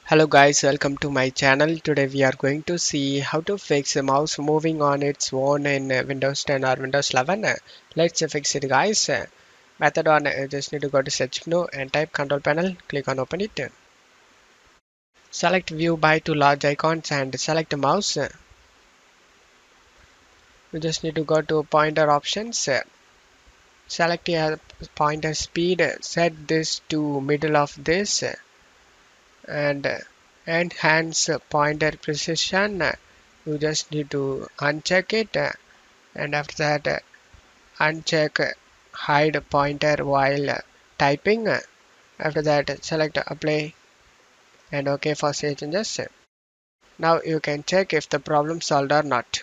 Hello guys, welcome to my channel. Today we are going to see how to fix a mouse moving on its own in Windows 10 or Windows 11. Let's fix it guys. Method 1, you just need to go to search menu and type control panel, click on open it. Select view by two large icons and select mouse. You just need to go to pointer options. Select your pointer speed, set this to middle of this and enhance pointer precision. You just need to uncheck it and after that uncheck hide pointer while typing. After that select apply and OK for save changes. Now you can check if the problem solved or not.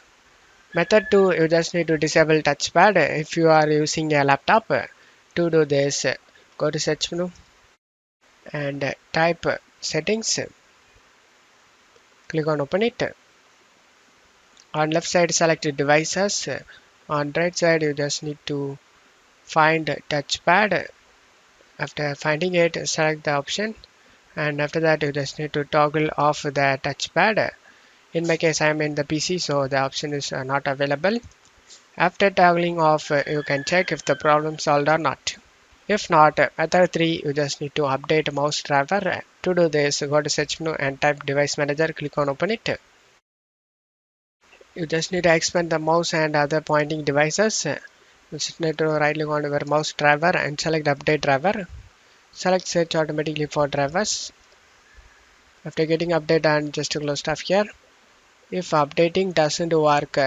Method 2, you just need to disable touchpad if you are using a laptop. To do this, go to search menu and type settings, click on open it. On left side select devices, on right side you just need to find touchpad. After finding it, select the option and after that you just need to toggle off the touchpad. In my case I am in the PC, so the option is not available. After toggling off, you can check if the problem solved or not. If not, method 3, you just need to update mouse driver. To do this, go to search menu and type device manager, click on open it. You just need to expand the mouse and other pointing devices. You just need to right click on your mouse driver and select update driver. Select search automatically for drivers. After getting update and just to close stuff here. If updating doesn't work,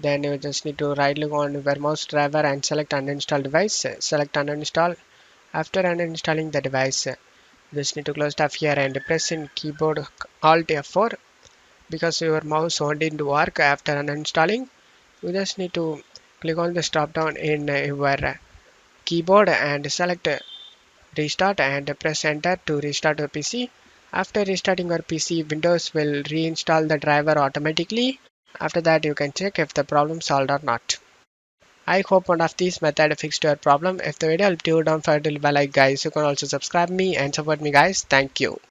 then you just need to right click on your mouse driver and select uninstall device. Select uninstall. After uninstalling the device, you just need to close stuff here and press in keyboard Alt F4 because your mouse won't work after uninstalling. You just need to click on this drop down in your keyboard and select restart and press enter to restart your PC. After restarting your PC, Windows will reinstall the driver automatically. After that, you can check if the problem solved or not. I hope one of these methods fixed your problem. If the video helped you, don't forget to leave a like guys. You can also subscribe me and support me guys. Thank you.